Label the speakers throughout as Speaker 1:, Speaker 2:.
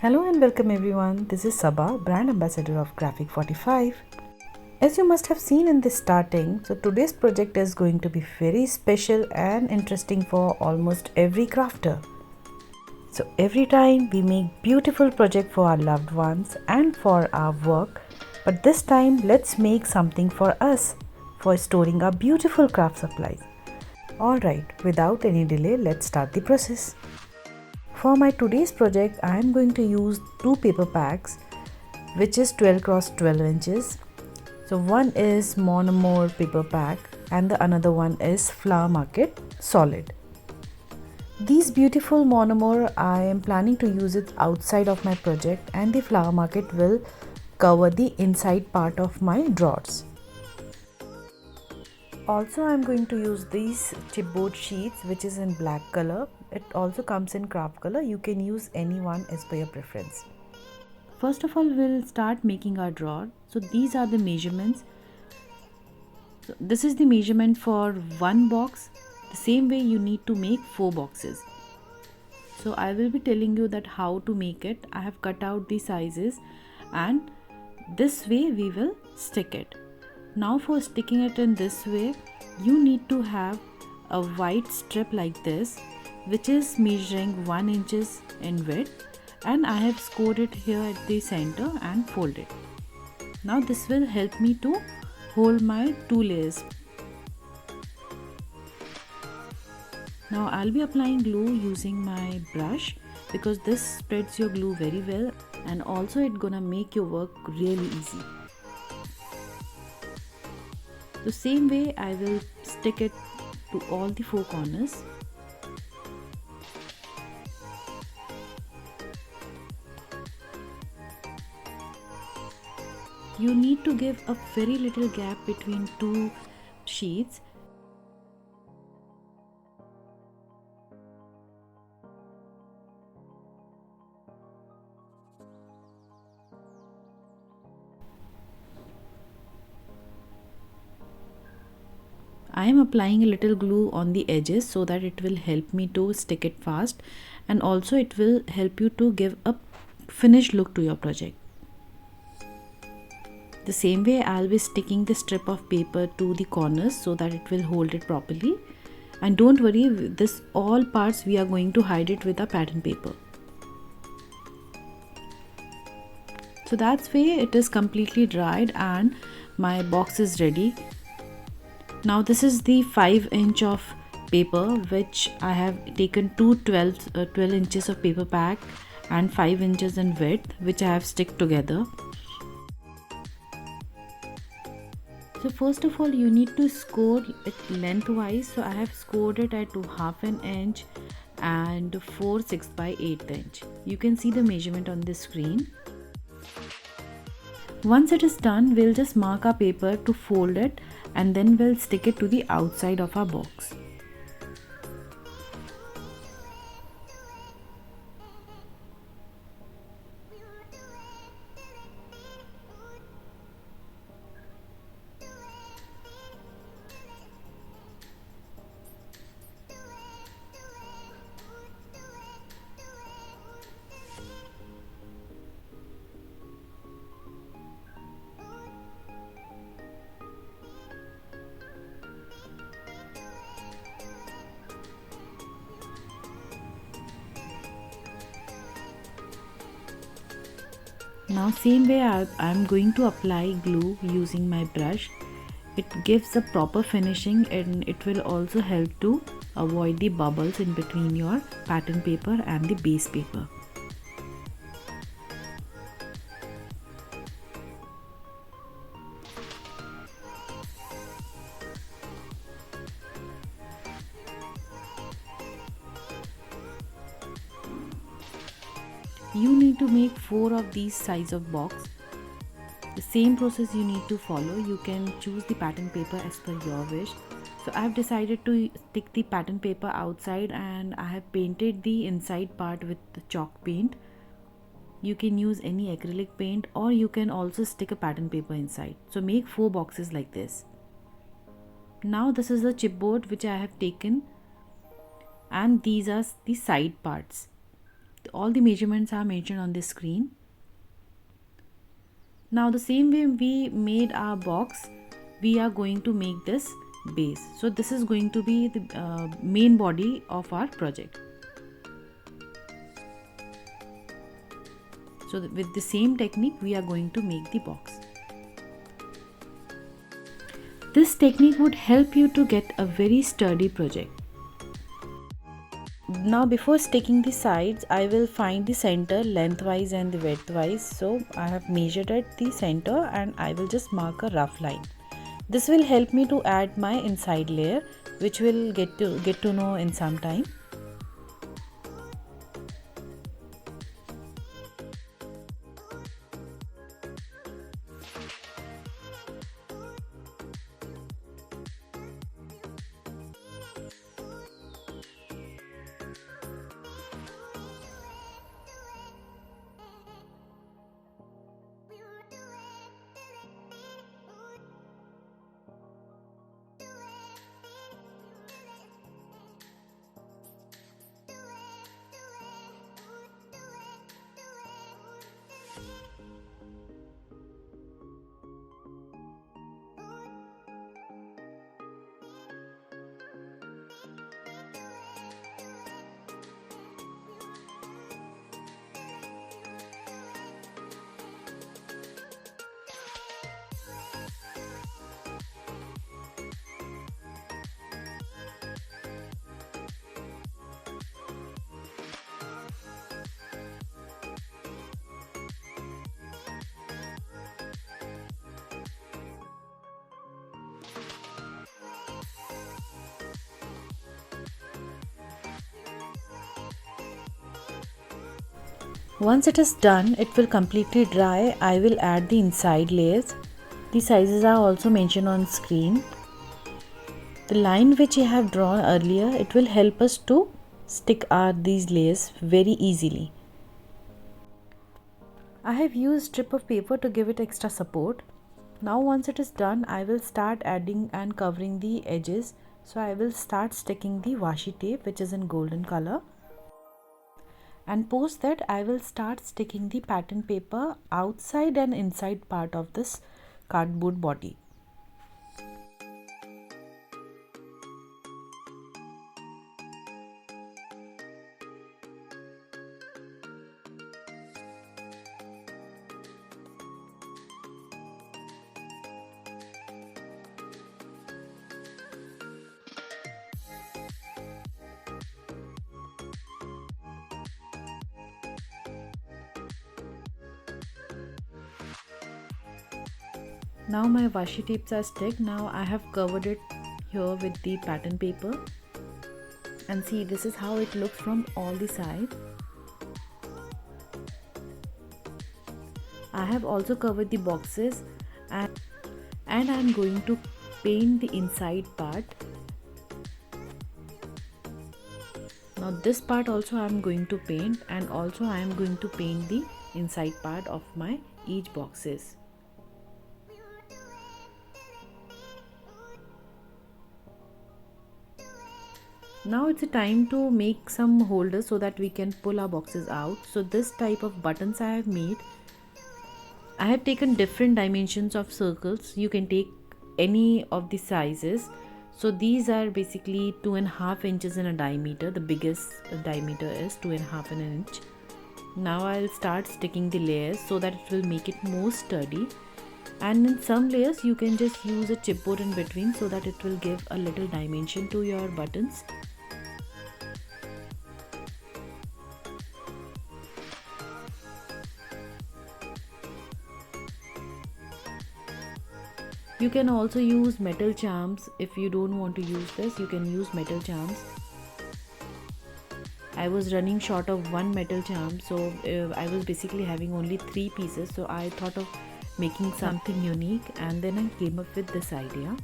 Speaker 1: Hello and welcome everyone. This is Sabaa, brand ambassador of Graphic 45. As you must have seen in the starting, so today's project is going to be very special and interesting for almost every crafter. So every time we make beautiful project for our loved ones and for our work, but this time let's make something for us for storing our beautiful craft supplies. Alright, without any delay, let's start the process. For my today's project, I am going to use two paper packs, which is 12 x 12 inches. So one is Mon Amour paper pack and the another one is Flower Market Solid. These beautiful Mon Amour, I am planning to use it outside of my project, and the Flower Market will cover the inside part of my drawers. Also, I am going to use these chipboard sheets, which is in black color. It also comes in craft color. You can use any one as per your preference. First of all, we'll start making our drawer. So these are the measurements. So this is the measurement for one box. The same way you need to make 4 boxes. So I will be telling you that how to make it. I have cut out the sizes and this way we will stick it. Now for sticking it in this way, you need to have a white strip like this, which is measuring 1 inches in width, and I have scored it here at the center and fold it. Now this will help me to hold my 2 layers. Now I'll be applying glue using my brush because this spreads your glue very well, and also it's gonna make your work really easy. The same way I will stick it to all the 4 corners. You need to give a very little gap between 2 sheets. I am applying a little glue on the edges so that it will help me to stick it fast, and also it will help you to give a finished look to your project. The same way I'll be sticking the strip of paper to the corners so that it will hold it properly. And don't worry, this all parts we are going to hide it with a pattern paper. So that's way it is completely dried and my box is ready. Now this is the 5 inch of paper which I have taken 12 inches of paper pack and 5 inches in width, which I have stick together. So first of all you need to score it lengthwise. So I have scored it at 1/2 inch and 4/6 by 1/8 inch. You can see the measurement on the screen. Once it is done, we'll just mark our paper to fold it, and then we'll stick it to the outside of our box. Now same way I'm going to apply glue using my brush. It gives a proper finishing and it will also help to avoid the bubbles in between your pattern paper and the base paper. You need to make 4 of these size of box. The same process you need to follow. You can choose the pattern paper as per your wish. So I have decided to stick the pattern paper outside and I have painted the inside part with the chalk paint. You can use any acrylic paint or you can also stick a pattern paper inside. So make 4 boxes like this. Now this is the chipboard which I have taken, and these are the side parts. all the measurements are mentioned on the screen. Now the same way we made our box, we are going to make this base. So this is going to be the main body of our project. So with the same technique we are going to make the box. This technique would help you to get a very sturdy project. Now before sticking the sides, I will find the center lengthwise and the widthwise. So I have measured at the center and I will just mark a rough line. This will help me to add my inside layer, which we'll get to know in some time. Once it is done, it will completely dry. I will add the inside layers. The sizes are also mentioned on screen. The line which I have drawn earlier, it will help us to stick these layers very easily. I have used strip of paper to give it extra support. Now once it is done, I will start adding and covering the edges. So I will start sticking the washi tape, which is in golden color. And post that, I will start sticking the pattern paper outside and inside part of this cardboard body. Now my washi tapes are stuck. Now I have covered it here with the pattern paper, and see, this is how it looks from all the sides. I have also covered the boxes and I am going to paint the inside part. Now this part also I am going to paint, and also I am going to paint the inside part of my each boxes. Now it's a time to make some holders so that we can pull our boxes out. So this type of buttons I have made. I have taken different dimensions of circles. You can take any of the sizes. So these are basically 2.5 inches in a diameter. The biggest diameter is 2.5 inch. Now I'll start sticking the layers so that it will make it more sturdy. And in some layers you can just use a chipboard in between so that it will give a little dimension to your buttons. You can also use metal charms. If you don't want to use this, you can use metal charms. I was running short of one metal charm, so I was basically having only 3 pieces. So I thought of making something unique, and then I came up with this idea.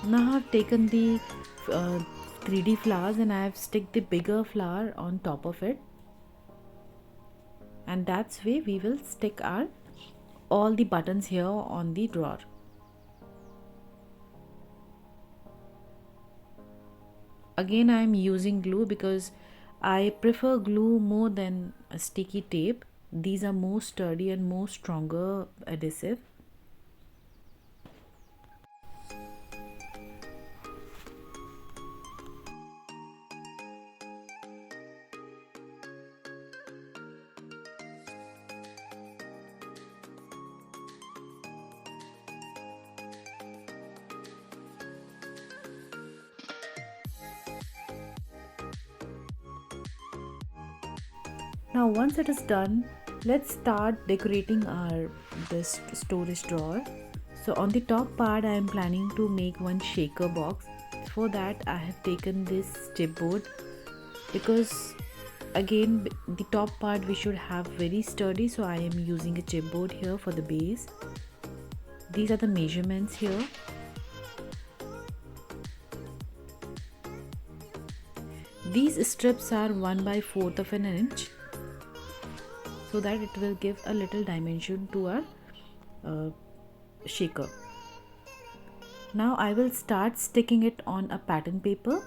Speaker 1: Now I've taken the 3D flowers and I have stick the bigger flower on top of it, and that's way we will stick all the buttons here on the drawer. Again I am using glue because I prefer glue more than a sticky tape. These are more sturdy and more stronger adhesive. Now once it is done, let's start decorating our this storage drawer. So on the top part I am planning to make one shaker box. For that I have taken this chipboard, because again the top part we should have very sturdy, so I am using a chipboard here for the base. These are the measurements here. These strips are 1/4 of an inch, so that it will give a little dimension to our shaker. Now I will start sticking it on a pattern paper.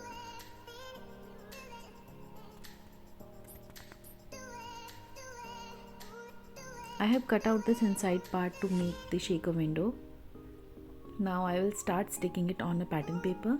Speaker 1: I have cut out this inside part to make the shaker window. Now I will start sticking it on a pattern paper.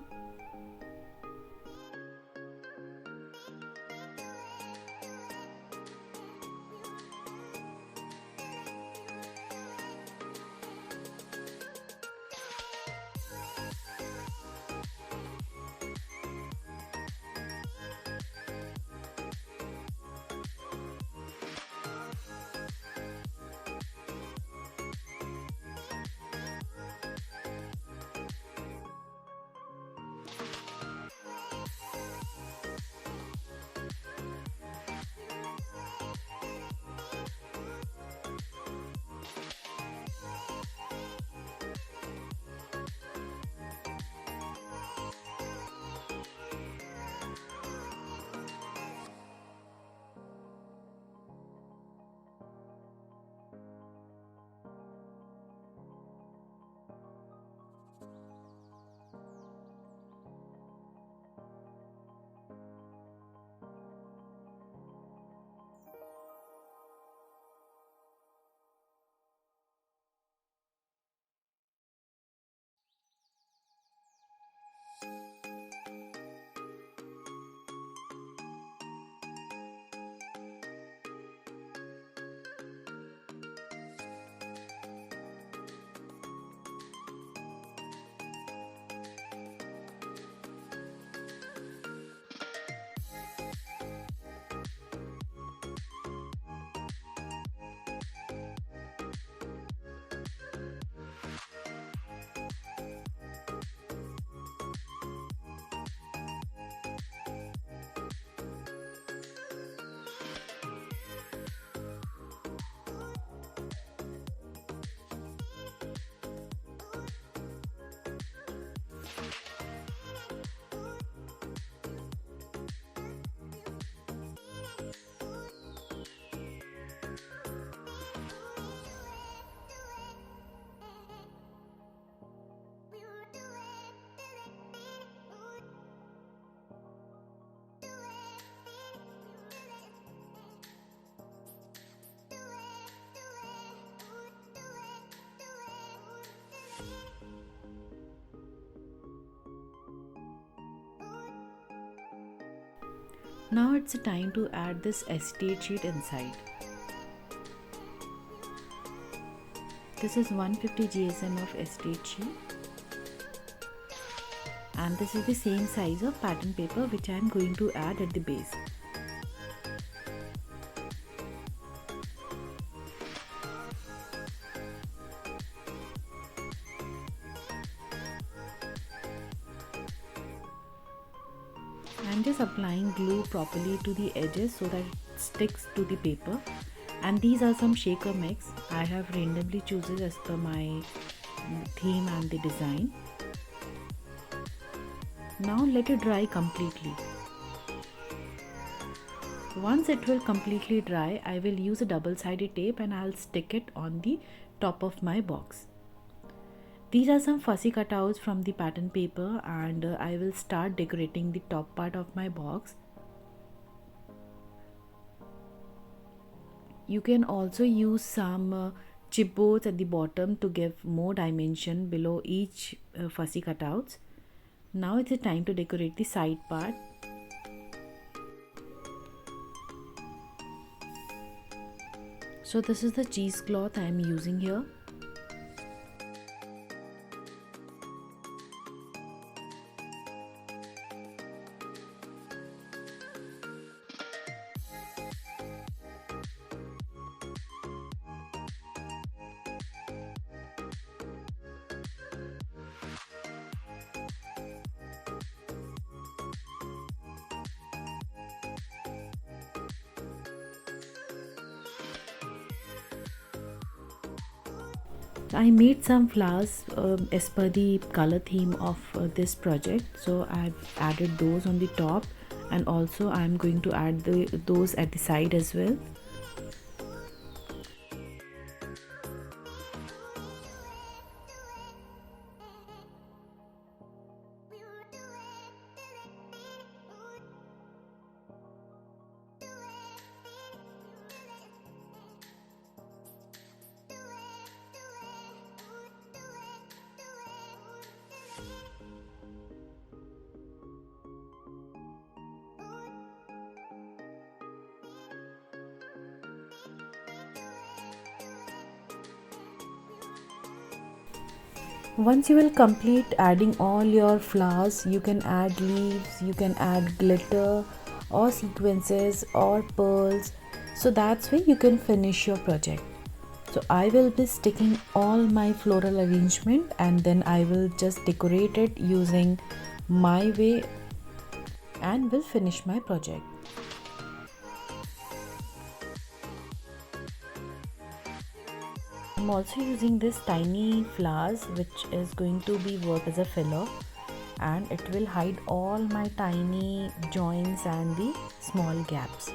Speaker 1: Now it's time to add this acetate sheet inside. This is 150 GSM of acetate sheet, and this is the same size of pattern paper which I am going to add at the base. I'm just applying glue properly to the edges so that it sticks to the paper. And these are some shaker mix. I have randomly chosen as per my theme and the design. Now let it dry completely. Once it will completely dry, I will use a double-sided tape and I'll stick it on the top of my box. These are some fussy cutouts from the pattern paper, and I will start decorating the top part of my box. You can also use some chipboards at the bottom to give more dimension below each fussy cutouts. Now it's the time to decorate the side part. So this is the cheesecloth I am using here. I made some flowers as per the color theme of this project, so I've added those on the top, and also I'm going to add those at the side as well. Once you will complete adding all your flowers, you can add leaves, you can add glitter or sequences or pearls. So that's where you can finish your project. So I will be sticking all my floral arrangement, and then I will just decorate it using my way and will finish my project. I'm also using this tiny flowers which is going to be work as a filler, and it will hide all my tiny joints and the small gaps.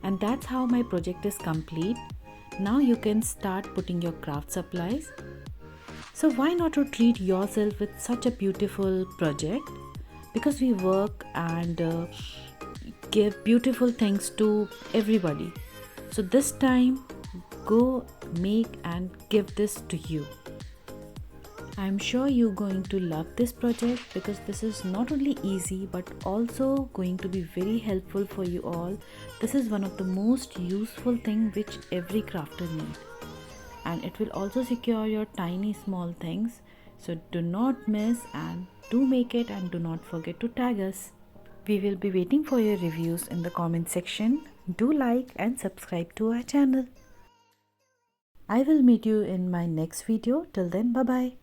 Speaker 1: And that's how my project is complete. Now you can start putting your craft supplies. So why not to treat yourself with such a beautiful project? Because we work and give beautiful things to everybody. So this time, go make and give this to you. I'm sure you're going to love this project because this is not only easy but also going to be very helpful for you all. This is one of the most useful thing which every crafter needs, and it will also secure your tiny small things. So do not miss and do make it, and do not forget to tag us. We will be waiting for your reviews in the comment section. Do like and subscribe to our channel. I will meet you in my next video. Till then, bye bye.